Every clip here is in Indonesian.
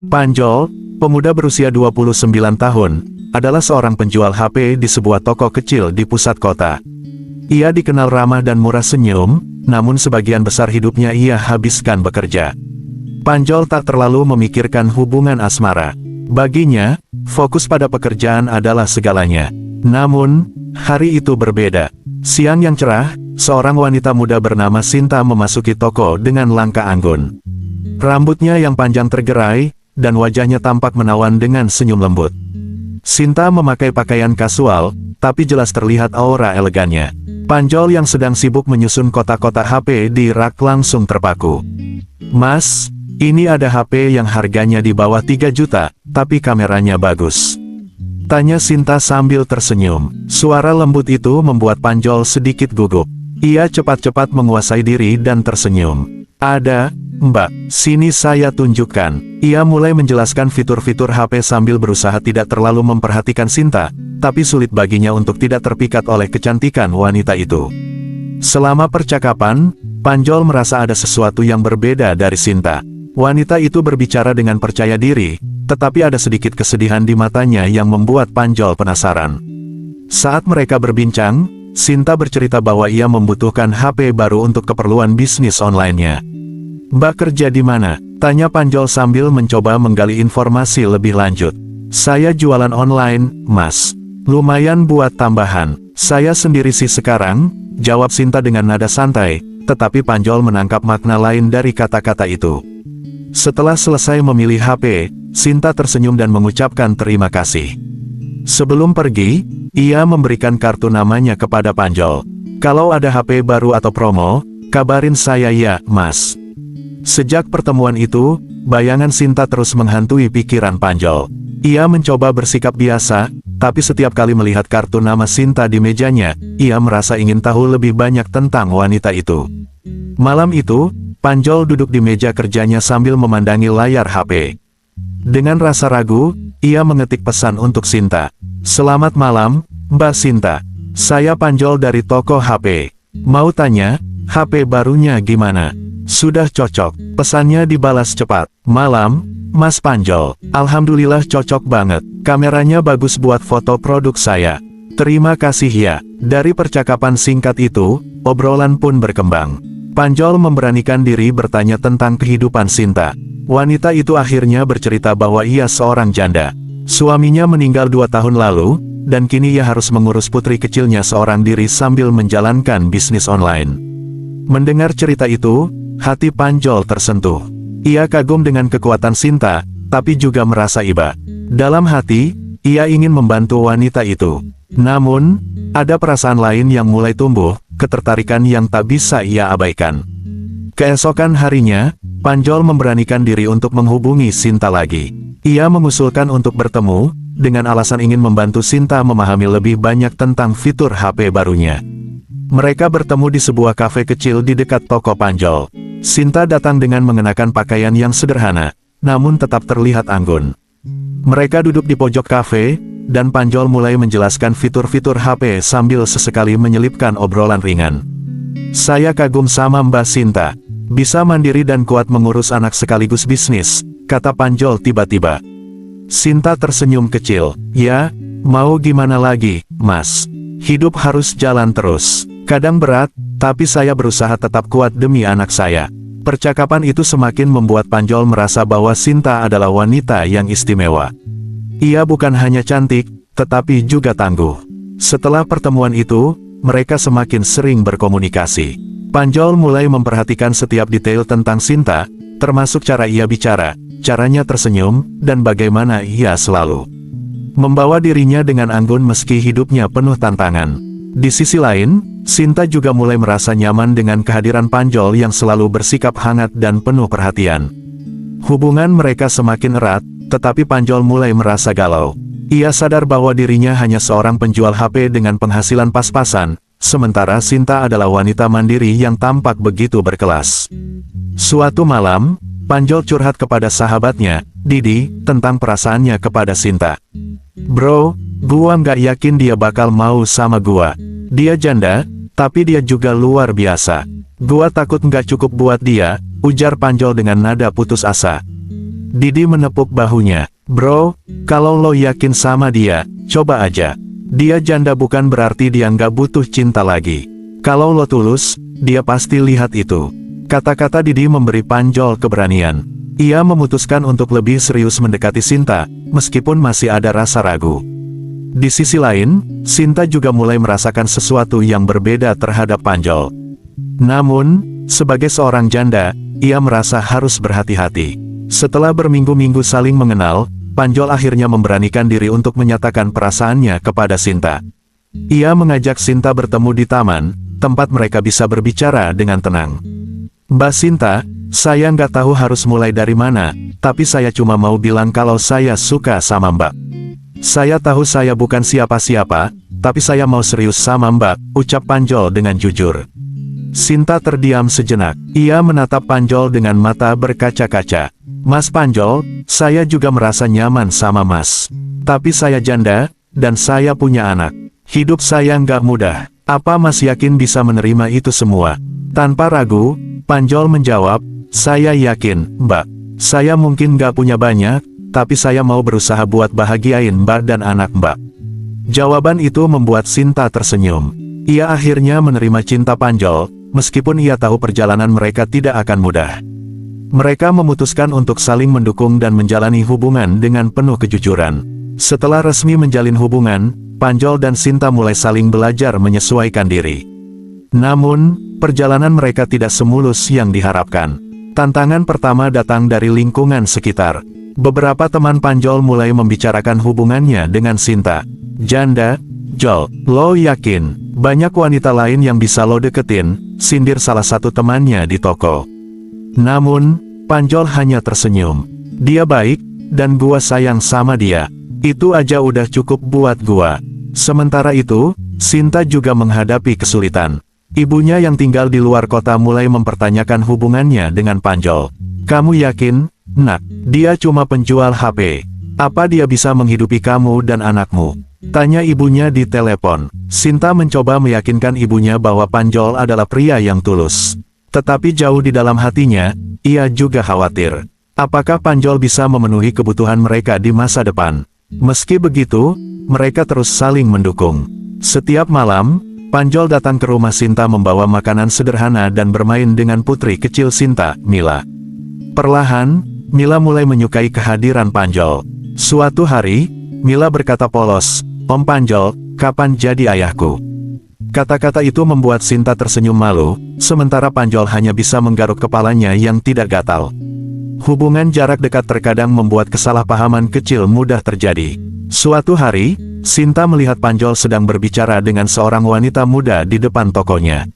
Panjol, pemuda berusia 29 tahun, adalah seorang penjual HP di sebuah toko kecil di pusat kota. Ia dikenal ramah dan murah senyum, namun sebagian besar hidupnya ia habiskan bekerja. Panjol tak terlalu memikirkan hubungan asmara. Baginya, fokus pada pekerjaan adalah segalanya. Namun, hari itu berbeda. Siang yang cerah, seorang wanita muda bernama Sinta memasuki toko dengan langkah anggun. Rambutnya yang panjang tergerai, dan wajahnya tampak menawan dengan senyum lembut. Sinta memakai pakaian kasual, tapi jelas terlihat aura elegannya. Panjol yang sedang sibuk menyusun kotak-kotak HP di rak langsung terpaku. "Mas, ini ada HP yang harganya di bawah 3 juta, tapi kameranya bagus," tanya Sinta sambil tersenyum. Suara lembut itu membuat Panjol sedikit gugup. Ia cepat-cepat menguasai diri dan tersenyum. "Ada, Mbak, sini saya tunjukkan." Ia mulai menjelaskan fitur-fitur HP sambil berusaha tidak terlalu memperhatikan Sinta, tapi sulit baginya untuk tidak terpikat oleh kecantikan wanita itu. Selama percakapan, Panjol merasa ada sesuatu yang berbeda dari Sinta. Wanita itu berbicara dengan percaya diri, tetapi ada sedikit kesedihan di matanya yang membuat Panjol penasaran. Saat mereka berbincang, Sinta bercerita bahwa ia membutuhkan HP baru untuk keperluan bisnis online-nya. "Mbak kerja di mana?" tanya Panjol sambil mencoba menggali informasi lebih lanjut. "Saya jualan online, Mas. Lumayan buat tambahan." "Saya sendiri sih sekarang," jawab Sinta dengan nada santai, tetapi Panjol menangkap makna lain dari kata-kata itu. Setelah selesai memilih HP, Sinta tersenyum dan mengucapkan terima kasih. Sebelum pergi, ia memberikan kartu namanya kepada Panjol. "Kalau ada HP baru atau promo, kabarin saya ya, Mas." Sejak pertemuan itu, bayangan Sinta terus menghantui pikiran Panjol. Ia mencoba bersikap biasa, tapi setiap kali melihat kartu nama Sinta di mejanya, ia merasa ingin tahu lebih banyak tentang wanita itu. Malam itu, Panjol duduk di meja kerjanya sambil memandangi layar HP. Dengan rasa ragu, ia mengetik pesan untuk Sinta. "Selamat malam, Mbak Sinta. Saya Panjol dari toko HP. Mau tanya, HP barunya gimana?" "Sudah cocok," pesannya dibalas cepat. "Malam, Mas Panjol. Alhamdulillah cocok banget. Kameranya bagus buat foto produk saya. Terima kasih ya." Dari percakapan singkat itu, obrolan pun berkembang. Panjol memberanikan diri bertanya tentang kehidupan Sinta. Wanita itu akhirnya bercerita bahwa ia seorang janda. Suaminya meninggal 2 tahun lalu, dan kini ia harus mengurus putri kecilnya seorang diri sambil menjalankan bisnis online. Mendengar cerita itu, hati Panjol tersentuh. Ia kagum dengan kekuatan Sinta, tapi juga merasa iba. Dalam hati, ia ingin membantu wanita itu. Namun, ada perasaan lain yang mulai tumbuh, ketertarikan yang tak bisa ia abaikan. Keesokan harinya, Panjol memberanikan diri untuk menghubungi Sinta lagi. Ia mengusulkan untuk bertemu, dengan alasan ingin membantu Sinta memahami lebih banyak tentang fitur HP barunya. Mereka bertemu di sebuah kafe kecil di dekat toko Panjol. Sinta datang dengan mengenakan pakaian yang sederhana, namun tetap terlihat anggun. Mereka duduk di pojok kafe, dan Panjol mulai menjelaskan fitur-fitur HP sambil sesekali menyelipkan obrolan ringan. "Saya kagum sama Mbak Sinta. Bisa mandiri dan kuat mengurus anak sekaligus bisnis," kata Panjol tiba-tiba. Sinta tersenyum kecil. "Ya, mau gimana lagi, Mas? Hidup harus jalan terus. Kadang berat, tapi saya berusaha tetap kuat demi anak saya." Percakapan itu semakin membuat Panjol merasa bahwa Sinta adalah wanita yang istimewa. Ia bukan hanya cantik, tetapi juga tangguh. Setelah pertemuan itu, mereka semakin sering berkomunikasi. Panjol mulai memperhatikan setiap detail tentang Sinta, termasuk cara ia bicara, caranya tersenyum, dan bagaimana ia selalu membawa dirinya dengan anggun meski hidupnya penuh tantangan. Di sisi lain, Sinta juga mulai merasa nyaman dengan kehadiran Panjol yang selalu bersikap hangat dan penuh perhatian. Hubungan mereka semakin erat, tetapi Panjol mulai merasa galau. Ia sadar bahwa dirinya hanya seorang penjual HP dengan penghasilan pas-pasan, sementara Sinta adalah wanita mandiri yang tampak begitu berkelas. Suatu malam, Panjol curhat kepada sahabatnya, Didi, tentang perasaannya kepada Sinta. "Bro, gua nggak yakin dia bakal mau sama gua. Dia janda, tapi dia juga luar biasa. Gua takut nggak cukup buat dia," ujar Panjol dengan nada putus asa. Didi menepuk bahunya. Bro, kalau lo yakin sama dia, coba aja. Dia janda bukan berarti dia nggak butuh cinta lagi. Kalau lo tulus, dia pasti lihat itu. Kata-kata Didi memberi Panjol keberanian. Ia memutuskan untuk lebih serius mendekati Sinta, meskipun masih ada rasa ragu. Di sisi lain, Sinta juga mulai merasakan sesuatu yang berbeda terhadap Panjol. Namun, sebagai seorang janda, ia merasa harus berhati-hati. Setelah berminggu-minggu saling mengenal, Panjol akhirnya memberanikan diri untuk menyatakan perasaannya kepada Sinta. Ia mengajak Sinta bertemu di taman, tempat mereka bisa berbicara dengan tenang. Mbak Sinta, saya nggak tahu harus mulai dari mana, tapi saya cuma mau bilang kalau saya suka sama Mbak. Saya tahu saya bukan siapa-siapa, tapi saya mau serius sama Mbak, ucap Panjol dengan jujur. Sinta terdiam sejenak. Ia menatap Panjol dengan mata berkaca-kaca. Mas Panjol, saya juga merasa nyaman sama Mas. Tapi saya janda, dan saya punya anak. Hidup saya nggak mudah. Apa Mas yakin bisa menerima itu semua? Tanpa ragu, Panjol menjawab, saya yakin, Mbak. Saya mungkin nggak punya banyak, tapi saya mau berusaha buat bahagiain Mbak dan anak Mbak. Jawaban itu membuat Sinta tersenyum. Ia akhirnya menerima cinta Panjol, meskipun ia tahu perjalanan mereka tidak akan mudah. Mereka memutuskan untuk saling mendukung dan menjalani hubungan dengan penuh kejujuran. Setelah resmi menjalin hubungan, Panjol dan Sinta mulai saling belajar menyesuaikan diri. Namun, perjalanan mereka tidak semulus yang diharapkan. Tantangan pertama datang dari lingkungan sekitar. Beberapa teman Panjol mulai membicarakan hubungannya dengan Sinta. Janda, Jol, lo yakin banyak wanita lain yang bisa lo deketin, sindir salah satu temannya di toko. Namun, Panjol hanya tersenyum. Dia baik, dan gua sayang sama dia. Itu aja udah cukup buat gua. Sementara itu, Sinta juga menghadapi kesulitan. Ibunya yang tinggal di luar kota mulai mempertanyakan hubungannya dengan Panjol. Kamu yakin, Nak, dia cuma penjual HP? Apa dia bisa menghidupi kamu dan anakmu? Tanya ibunya di telepon. Sinta mencoba meyakinkan ibunya bahwa Panjol adalah pria yang tulus. Tetapi jauh di dalam hatinya, ia juga khawatir. Apakah Panjol bisa memenuhi kebutuhan mereka di masa depan? Meski begitu, mereka terus saling mendukung. Setiap malam, Panjol datang ke rumah Sinta membawa makanan sederhana dan bermain dengan putri kecil Sinta, Mila. Perlahan, Mila mulai menyukai kehadiran Panjol. Suatu hari, Mila berkata polos, "Om Panjol, kapan jadi ayahku?" Kata-kata itu membuat Sinta tersenyum malu, sementara Panjol hanya bisa menggaruk kepalanya yang tidak gatal. Hubungan jarak dekat terkadang membuat kesalahpahaman kecil mudah terjadi. Suatu hari, Sinta melihat Panjol sedang berbicara dengan seorang wanita muda di depan tokonya.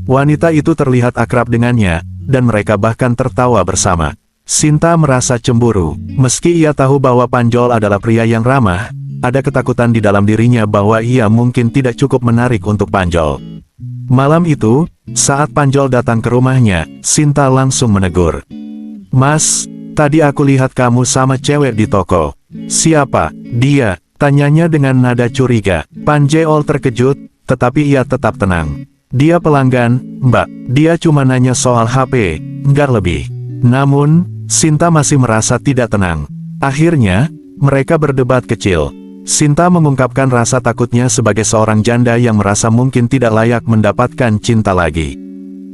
Wanita itu terlihat akrab dengannya, dan mereka bahkan tertawa bersama. Sinta merasa cemburu. Meski ia tahu bahwa Panjol adalah pria yang ramah, ada ketakutan di dalam dirinya bahwa ia mungkin tidak cukup menarik untuk Panjol. Malam itu, saat Panjol datang ke rumahnya, Sinta langsung menegur. "Mas, tadi aku lihat kamu sama cewek di toko." "Siapa dia?" tanyanya dengan nada curiga. Panjol terkejut, tetapi ia tetap tenang. "Dia pelanggan, Mbak. Dia cuma nanya soal HP, nggak lebih." Namun, Sinta masih merasa tidak tenang. Akhirnya, mereka berdebat kecil. Sinta mengungkapkan rasa takutnya sebagai seorang janda yang merasa mungkin tidak layak mendapatkan cinta lagi.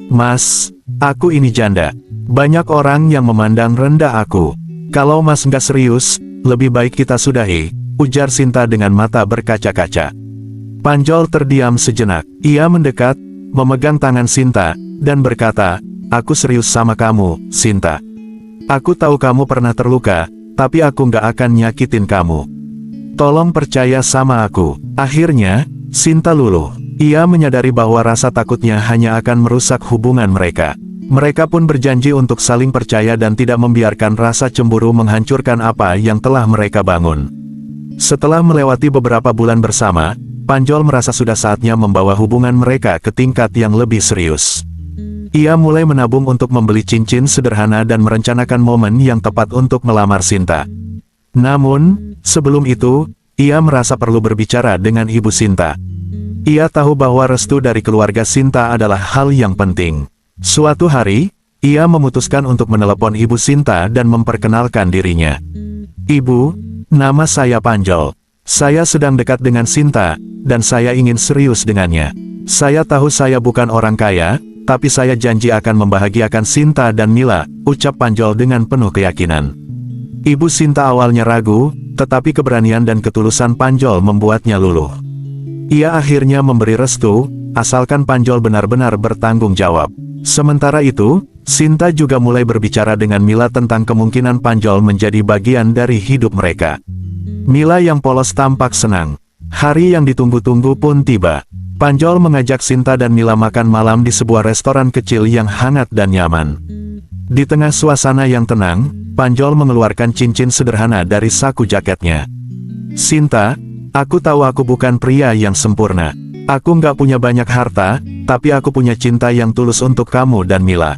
"Mas, aku ini janda. Banyak orang yang memandang rendah aku. Kalau Mas nggak serius, lebih baik kita sudahi," ujar Sinta dengan mata berkaca-kaca. Panjol terdiam sejenak. Ia mendekat, memegang tangan Sinta, dan berkata, "Aku serius sama kamu, Sinta. Aku tahu kamu pernah terluka, tapi aku nggak akan nyakitin kamu. Tolong percaya sama aku." Akhirnya, Sinta luluh. Ia menyadari bahwa rasa takutnya hanya akan merusak hubungan mereka. Mereka pun berjanji untuk saling percaya dan tidak membiarkan rasa cemburu menghancurkan apa yang telah mereka bangun. Setelah melewati beberapa bulan bersama, Panjol merasa sudah saatnya membawa hubungan mereka ke tingkat yang lebih serius. Ia mulai menabung untuk membeli cincin sederhana dan merencanakan momen yang tepat untuk melamar Sinta. Namun, sebelum itu, ia merasa perlu berbicara dengan ibu Sinta. Ia tahu bahwa restu dari keluarga Sinta adalah hal yang penting. Suatu hari, ia memutuskan untuk menelepon Ibu Sinta dan memperkenalkan dirinya. "Ibu, nama saya Panjol. Saya sedang dekat dengan Sinta, dan saya ingin serius dengannya. Saya tahu saya bukan orang kaya, tapi saya janji akan membahagiakan Sinta dan Mila," ucap Panjol dengan penuh keyakinan. Ibu Sinta awalnya ragu, tetapi keberanian dan ketulusan Panjol membuatnya luluh. Ia akhirnya memberi restu, asalkan Panjol benar-benar bertanggung jawab. Sementara itu, Sinta juga mulai berbicara dengan Mila tentang kemungkinan Panjol menjadi bagian dari hidup mereka. Mila yang polos tampak senang. Hari yang ditunggu-tunggu pun tiba. Panjol mengajak Sinta dan Mila makan malam di sebuah restoran kecil yang hangat dan nyaman. Di tengah suasana yang tenang, Panjol mengeluarkan cincin sederhana dari saku jaketnya. "Sinta, aku tahu aku bukan pria yang sempurna. Aku nggak punya banyak harta, tapi aku punya cinta yang tulus untuk kamu dan Mila.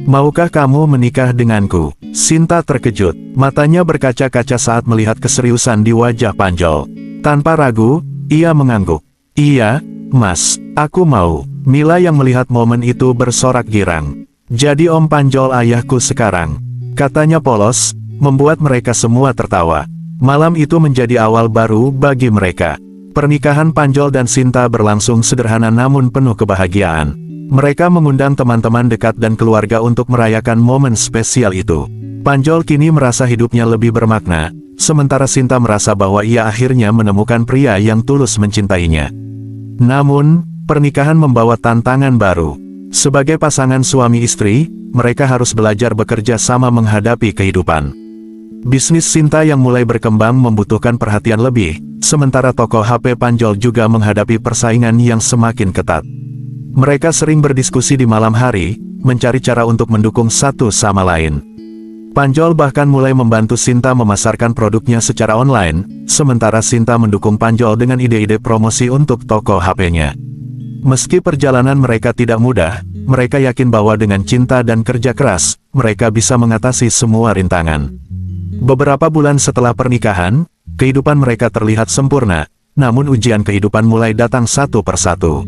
Maukah kamu menikah denganku?" Sinta terkejut. Matanya berkaca-kaca saat melihat keseriusan di wajah Panjol. Tanpa ragu, ia mengangguk. "Iya, Mas, aku mau." Mila yang melihat momen itu bersorak girang. "Jadi Om Panjol ayahku sekarang," katanya polos, membuat mereka semua tertawa. Malam itu menjadi awal baru bagi mereka. Pernikahan Panjol dan Sinta berlangsung sederhana namun penuh kebahagiaan. Mereka mengundang teman-teman dekat dan keluarga untuk merayakan momen spesial itu. Panjol kini merasa hidupnya lebih bermakna, sementara Sinta merasa bahwa ia akhirnya menemukan pria yang tulus mencintainya. Namun, pernikahan membawa tantangan baru. Sebagai pasangan suami istri, mereka harus belajar bekerja sama menghadapi kehidupan. Bisnis Sinta yang mulai berkembang membutuhkan perhatian lebih, sementara toko HP Panjol juga menghadapi persaingan yang semakin ketat. Mereka sering berdiskusi di malam hari, mencari cara untuk mendukung satu sama lain. Panjol bahkan mulai membantu Sinta memasarkan produknya secara online, sementara Sinta mendukung Panjol dengan ide-ide promosi untuk toko HP-nya. Meski perjalanan mereka tidak mudah, mereka yakin bahwa dengan cinta dan kerja keras, mereka bisa mengatasi semua rintangan. Beberapa bulan setelah pernikahan, kehidupan mereka terlihat sempurna, namun ujian kehidupan mulai datang satu persatu.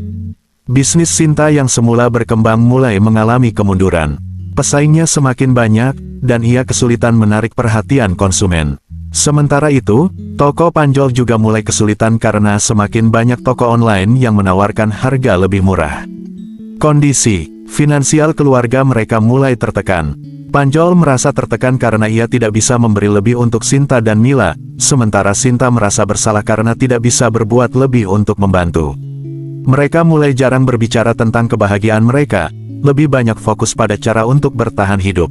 Bisnis Sinta yang semula berkembang mulai mengalami kemunduran. Pesaingnya semakin banyak, dan ia kesulitan menarik perhatian konsumen. Sementara itu, toko Panjol juga mulai kesulitan karena semakin banyak toko online yang menawarkan harga lebih murah. Kondisi finansial keluarga mereka mulai tertekan. Panjol merasa tertekan karena ia tidak bisa memberi lebih untuk Sinta dan Mila, sementara Sinta merasa bersalah karena tidak bisa berbuat lebih untuk membantu. Mereka mulai jarang berbicara tentang kebahagiaan mereka, lebih banyak fokus pada cara untuk bertahan hidup.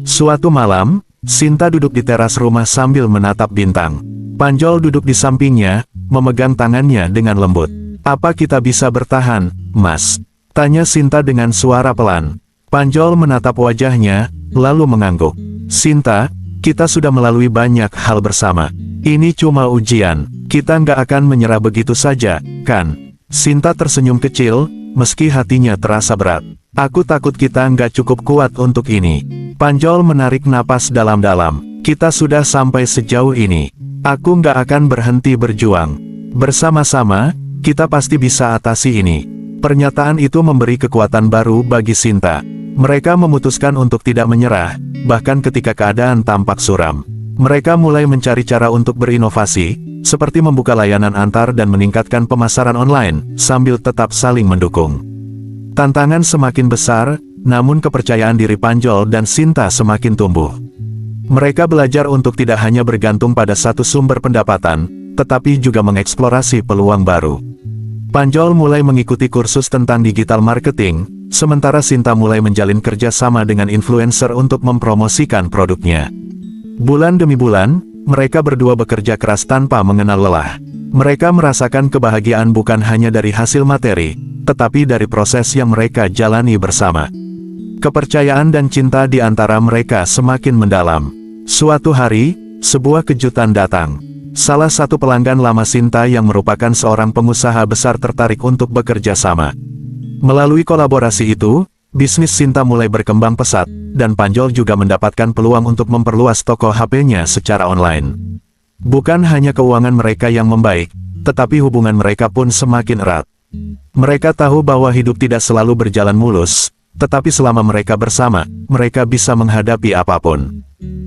Suatu malam, Sinta duduk di teras rumah sambil menatap bintang. Panjol duduk di sampingnya, memegang tangannya dengan lembut. "Apa kita bisa bertahan, Mas?" tanya Sinta dengan suara pelan. Panjol menatap wajahnya, lalu mengangguk. "Sinta, kita sudah melalui banyak hal bersama. Ini cuma ujian, kita nggak akan menyerah begitu saja, kan?" Sinta tersenyum kecil, meski hatinya terasa berat. "Aku takut kita nggak cukup kuat untuk ini." Panjol menarik napas dalam-dalam. "Kita sudah sampai sejauh ini. Aku nggak akan berhenti berjuang. Bersama-sama, kita pasti bisa atasi ini." Pernyataan itu memberi kekuatan baru bagi Sinta. Mereka memutuskan untuk tidak menyerah, bahkan ketika keadaan tampak suram. Mereka mulai mencari cara untuk berinovasi, seperti membuka layanan antar dan meningkatkan pemasaran online, sambil tetap saling mendukung. Tantangan semakin besar, namun kepercayaan diri Panjol dan Sinta semakin tumbuh. Mereka belajar untuk tidak hanya bergantung pada satu sumber pendapatan, tetapi juga mengeksplorasi peluang baru. Panjol mulai mengikuti kursus tentang digital marketing, sementara Sinta mulai menjalin kerjasama dengan influencer untuk mempromosikan produknya. Bulan demi bulan, mereka berdua bekerja keras tanpa mengenal lelah. Mereka merasakan kebahagiaan bukan hanya dari hasil materi, tetapi dari proses yang mereka jalani bersama. Kepercayaan dan cinta di antara mereka semakin mendalam. Suatu hari, sebuah kejutan datang. Salah satu pelanggan lama Sinta yang merupakan seorang pengusaha besar tertarik untuk bekerja sama. Melalui kolaborasi itu, bisnis Sinta mulai berkembang pesat, dan Panjol juga mendapatkan peluang untuk memperluas toko HP-nya secara online. Bukan hanya keuangan mereka yang membaik, tetapi hubungan mereka pun semakin erat. Mereka tahu bahwa hidup tidak selalu berjalan mulus, tetapi selama mereka bersama, mereka bisa menghadapi apapun.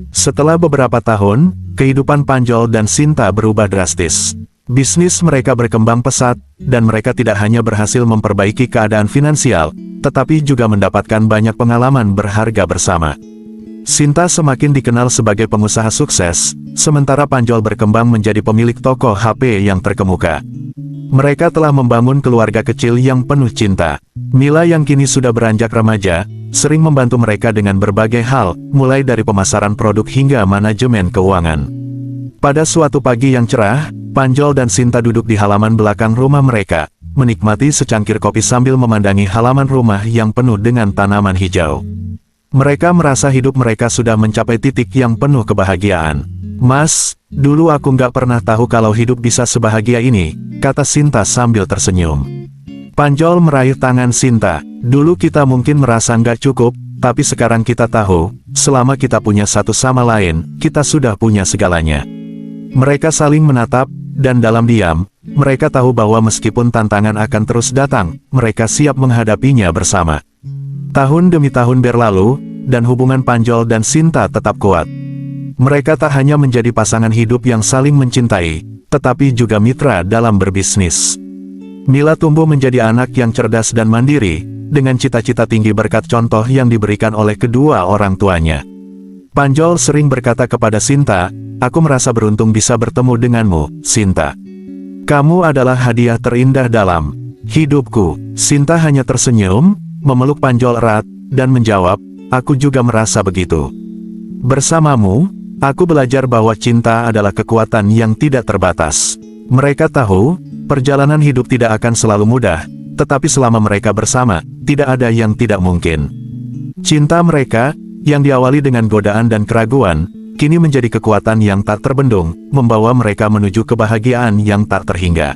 Setelah beberapa tahun, kehidupan Panjol dan Sinta berubah drastis. Bisnis mereka berkembang pesat, dan mereka tidak hanya berhasil memperbaiki keadaan finansial, tetapi juga mendapatkan banyak pengalaman berharga bersama. Sinta semakin dikenal sebagai pengusaha sukses, sementara Panjol berkembang menjadi pemilik toko HP yang terkemuka. Mereka telah membangun keluarga kecil yang penuh cinta. Mila yang kini sudah beranjak remaja, sering membantu mereka dengan berbagai hal, mulai dari pemasaran produk hingga manajemen keuangan. Pada suatu pagi yang cerah, Panjol dan Sinta duduk di halaman belakang rumah mereka, menikmati secangkir kopi sambil memandangi halaman rumah yang penuh dengan tanaman hijau. Mereka merasa hidup mereka sudah mencapai titik yang penuh kebahagiaan. "Mas, dulu aku nggak pernah tahu kalau hidup bisa sebahagia ini," kata Sinta sambil tersenyum. Panjol meraih tangan Sinta. "Dulu kita mungkin merasa nggak cukup, tapi sekarang kita tahu, selama kita punya satu sama lain, kita sudah punya segalanya." Mereka saling menatap, dan dalam diam, mereka tahu bahwa meskipun tantangan akan terus datang, mereka siap menghadapinya bersama. Tahun demi tahun berlalu, dan hubungan Panjol dan Sinta tetap kuat. Mereka tak hanya menjadi pasangan hidup yang saling mencintai, tetapi juga mitra dalam berbisnis. Mila tumbuh menjadi anak yang cerdas dan mandiri, dengan cita-cita tinggi berkat contoh yang diberikan oleh kedua orang tuanya. Panjol sering berkata kepada Sinta, "Aku merasa beruntung bisa bertemu denganmu, Sinta. Kamu adalah hadiah terindah dalam hidupku." Sinta hanya tersenyum, memeluk Panjol erat, dan menjawab, "Aku juga merasa begitu. Bersamamu, aku belajar bahwa cinta adalah kekuatan yang tidak terbatas." Mereka tahu, perjalanan hidup tidak akan selalu mudah, tetapi selama mereka bersama, tidak ada yang tidak mungkin. Cinta mereka, yang diawali dengan godaan dan keraguan, kini menjadi kekuatan yang tak terbendung, membawa mereka menuju kebahagiaan yang tak terhingga.